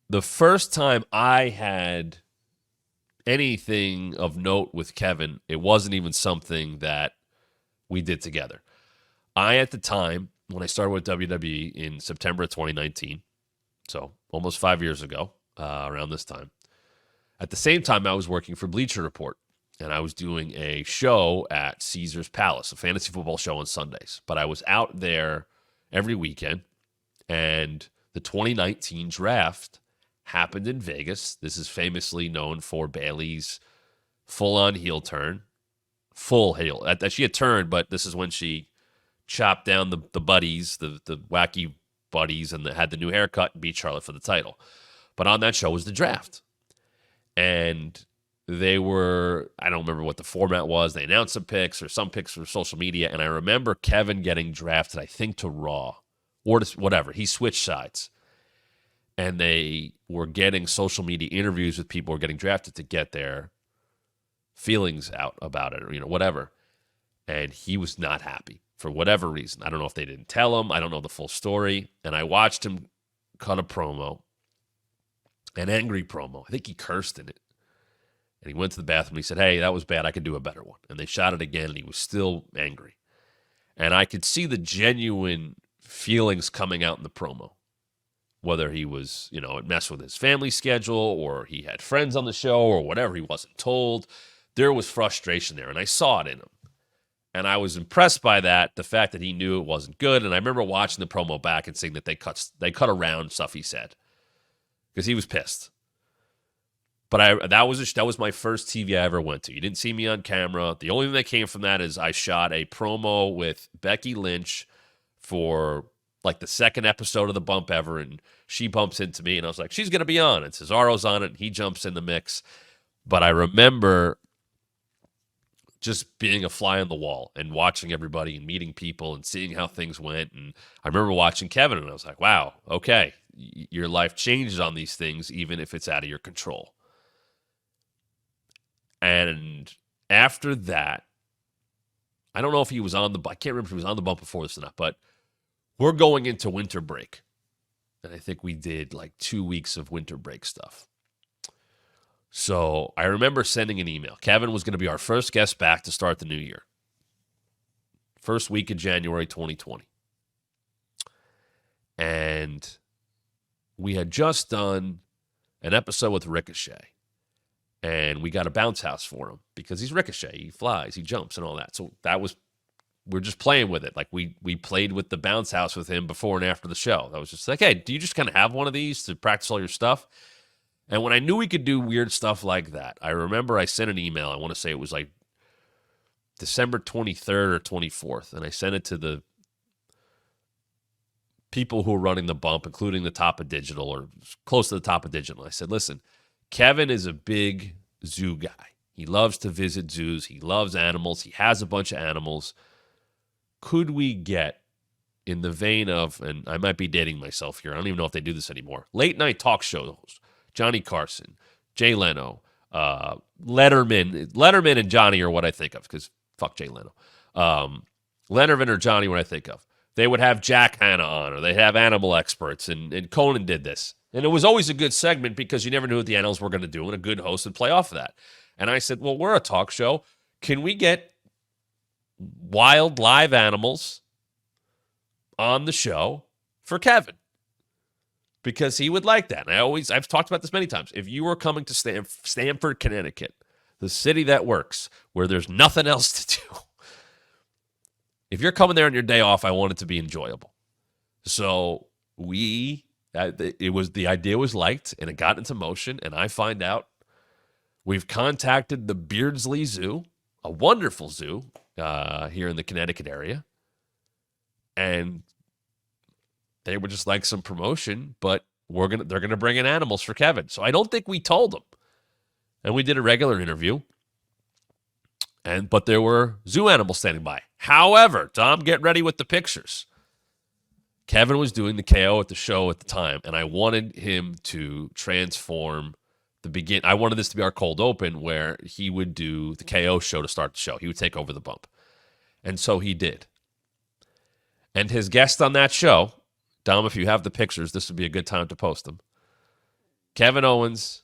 the first time I had anything of note with Kevin, it wasn't even something that we did together. At the time, when I started with WWE in September of 2019, so almost 5 years ago, around this time, at the same time, I was working for Bleacher Report, and I was doing a show at Caesar's Palace, a fantasy football show on Sundays. But I was out there every weekend, and the 2019 draft happened in Vegas. This is famously known for Bayley's full-on heel turn. Full heel. She had turned, but this is when she chopped down the buddies, the wacky buddies, and had the new haircut and beat Charlotte for the title. But on that show was the draft. And they were, I don't remember what the format was. They announced some picks or some picks for social media. And I remember Kevin getting drafted, I think, to Raw or to whatever. He switched sides. And they were getting social media interviews with people who were getting drafted to get their feelings out about it or, whatever. And he was not happy for whatever reason. I don't know if they didn't tell him. I don't know the full story. And I watched him cut a promo. An angry promo. I think he cursed in it. And he went to the bathroom and he said, "Hey, that was bad. I could do a better one." And they shot it again and he was still angry. And I could see the genuine feelings coming out in the promo. Whether he was, it messed with his family schedule or he had friends on the show or whatever, he wasn't told. There was frustration there and I saw it in him. And I was impressed by that, the fact that he knew it wasn't good. And I remember watching the promo back and seeing that they cut around stuff he said. Because he was pissed. But that was my first TV I ever went to. You didn't see me on camera. The only thing that came from that is I shot a promo with Becky Lynch for like the second episode of The Bump ever, and she bumps into me, and I was like, she's going to be on. And Cesaro's on it, and he jumps in the mix. But I remember just being a fly on the wall and watching everybody and meeting people and seeing how things went. And I remember watching Kevin, and I was like, wow, okay. Your life changes on these things, even if it's out of your control. And after that, I don't know if he was on I can't remember if he was on the bump before this or not, but we're going into winter break. And I think we did like 2 weeks of winter break stuff. So I remember sending an email. Kevin was going to be our first guest back to start the new year. First week of January 2020. And we had just done an episode with Ricochet, and we got a bounce house for him because he's Ricochet. He flies, he jumps, and all that. So we're just playing with it. Like we played with the bounce house with him before and after the show. That was just like, hey, do you just kind of have one of these to practice all your stuff? And when I knew we could do weird stuff like that, I remember I sent an email. I want to say it was like December 23rd or 24th, and I sent it to the people who are running the bump, including the top of digital or close to the top of digital. I said, listen, Kevin is a big zoo guy. He loves to visit zoos. He loves animals. He has a bunch of animals. Could we get in the vein of, and I might be dating myself here, I don't even know if they do this anymore, late night talk shows, Johnny Carson, Jay Leno, Letterman and Johnny are what I think of because fuck Jay Leno. Letterman or Johnny, what I think of. They would have Jack Hanna on, or they'd have animal experts, and Conan did this. And it was always a good segment because you never knew what the animals were going to do, and a good host would play off of that. And I said, well, we're a talk show. Can we get wild live animals on the show for Kevin? Because he would like that. And I've talked about this many times. If you were coming to Stamford, Connecticut, the city that works, where there's nothing else to do, if you're coming there on your day off, I want it to be enjoyable. So the idea was liked, and it got into motion, and I find out we've contacted the Beardsley Zoo, a wonderful zoo here in the Connecticut area, and they would just like some promotion, but they're gonna bring in animals for Kevin. So I don't think we told them, and we did a regular interview. But there were zoo animals standing by. However, Tom, get ready with the pictures. Kevin was doing the KO at the show at the time, and I wanted him to transform I wanted this to be our cold open where he would do the KO show to start the show. He would take over the bump. And so he did. And his guest on that show, Dom, if you have the pictures, this would be a good time to post them. Kevin Owens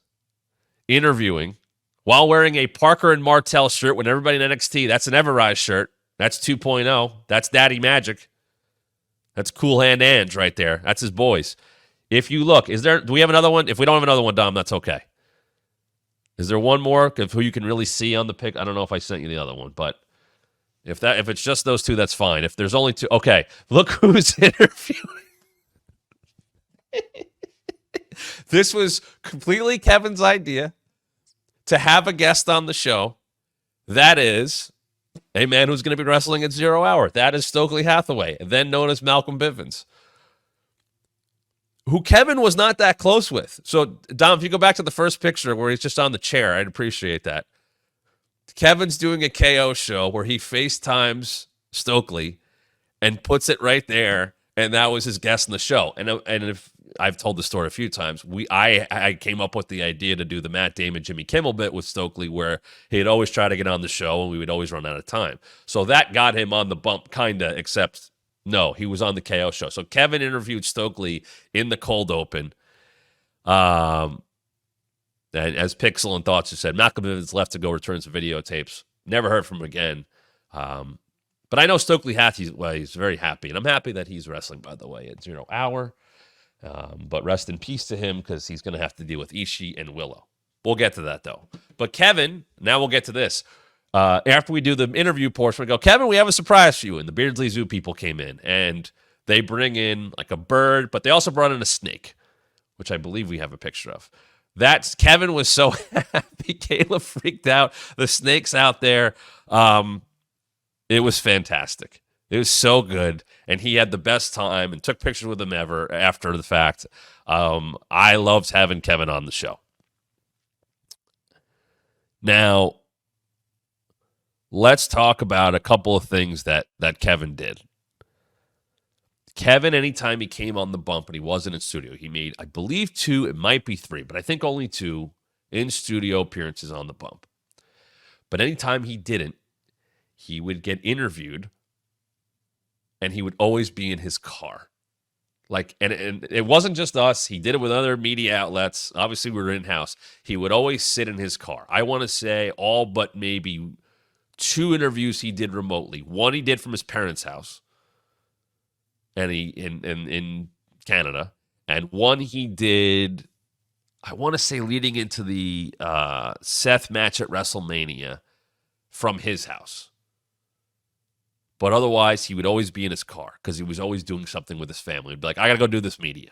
interviewing while wearing a Parker and Martel shirt when everybody in NXT, that's an Everrise shirt. That's 2.0. That's Daddy Magic. That's Cool Hand Ange right there. That's his boys. If you look, do we have another one? If we don't have another one, Dom, that's okay. Is there one more of who you can really see on the pic? I don't know if I sent you the other one, but if it's just those two, that's fine. If there's only two, okay. Look who's interviewing. This was completely Kevin's idea to have a guest on the show. That is a man who's going to be wrestling at 0 Hour. That is Stokely Hathaway, then known as Malcolm Bivens, who Kevin was not that close with. So, Dom, if you go back to the first picture where he's just on the chair, I'd appreciate that. Kevin's doing a KO show where he FaceTimes Stokely and puts it right there, and that was his guest in the show. And if I've told the story a few times, I came up with the idea to do the Matt Damon, Jimmy Kimmel bit with Stokely, where he'd always try to get on the show, and we would always run out of time. So that got him on the bump, kind of, except no, he was on the KO show. So Kevin interviewed Stokely in the cold open. And as Pixel and Thoughts has said, Malcolm Bivens left to go return some videotapes. Never heard from him again. But I know Stokely he's very happy. And I'm happy that he's wrestling, by the way, at 0 Hour. But rest in peace to him, because he's going to have to deal with Ishii and Willow. We'll get to that, though. But Kevin, now we'll get to this. After we do the interview portion, we go, Kevin, we have a surprise for you. And the Beardsley Zoo people came in. And they bring in like a bird, but they also brought in a snake, which I believe we have a picture of. Kevin was so happy. Kayla freaked out. The snake's out there. It was fantastic. It was so good. And he had the best time and took pictures with him ever after the fact. I loved having Kevin on the show. Now, let's talk about a couple of things that Kevin did. Kevin, anytime he came on the bump and he wasn't in studio, he made, I believe, 2, it might be 3, but I think only 2 in-studio appearances on the bump. But anytime he didn't, he would get interviewed, and he would always be in his car. And it wasn't just us. He did it with other media outlets. Obviously, we were in-house. He would always sit in his car. I want to say all but maybe 2 interviews he did remotely. One he did from his parents' house, and he in Canada, and one he did, I want to say, leading into the Seth match at WrestleMania from his house. But otherwise, he would always be in his car because he was always doing something with his family. He'd be like, I got to go do this media.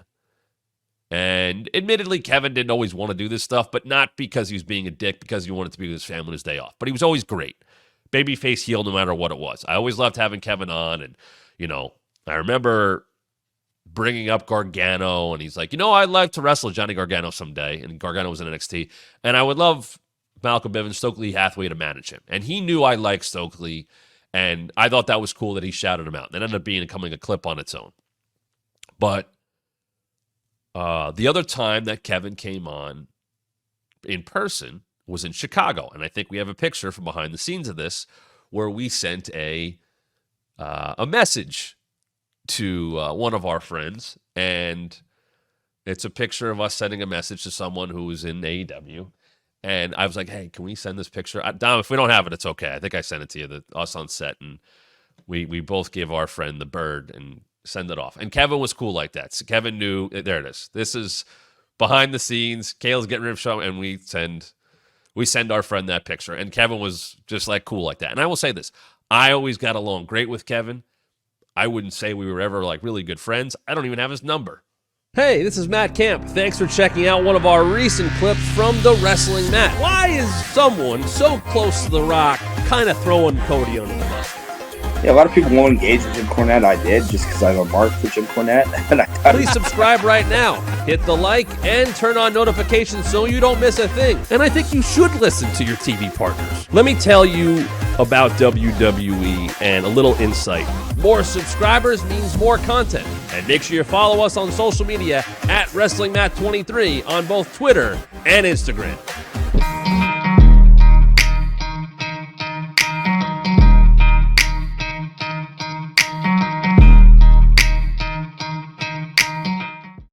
And admittedly, Kevin didn't always want to do this stuff, but not because he was being a dick, because he wanted to be with his family on his day off. But he was always great. Babyface heel no matter what it was. I always loved having Kevin on, and, I remember bringing up Gargano, and he's like, I'd like to wrestle Johnny Gargano someday. And Gargano was in NXT. And I would love Malcolm Bivens, Stokely Hathaway to manage him. And he knew I liked Stokely, and I thought that was cool that he shouted him out. And it ended up becoming a clip on its own. But the other time that Kevin came on in person was in Chicago. And I think we have a picture from behind the scenes of this where we sent a message to one of our friends, and it's a picture of us sending a message to someone who was in AEW, and I was like, hey, can we send this picture? Dom, if we don't have it, it's okay. I think I sent it to you, us on set, and we both give our friend the bird and send it off. And Kevin was cool like that. So Kevin knew, there it is. This is behind the scenes. Kale's getting rid of show, and we send our friend that picture. And Kevin was just like cool like that. And I will say this, I always got along great with Kevin. I wouldn't say we were ever like really good friends. I don't even have his number. Hey, this is Matt Camp. Thanks for checking out one of our recent clips from the Wrestling Mat. Why is someone so close to The Rock kind of throwing Cody under the bus? Yeah, a lot of people won't engage with Jim Cornette. I did, just because I have a mark for Jim Cornette. And Please subscribe right now. Hit the like and turn on notifications so you don't miss a thing. And I think you should listen to your TV partners. Let me tell you about WWE and a little insight. More subscribers means more content. And make sure you follow us on social media at WrestlingMat23 on both Twitter and Instagram.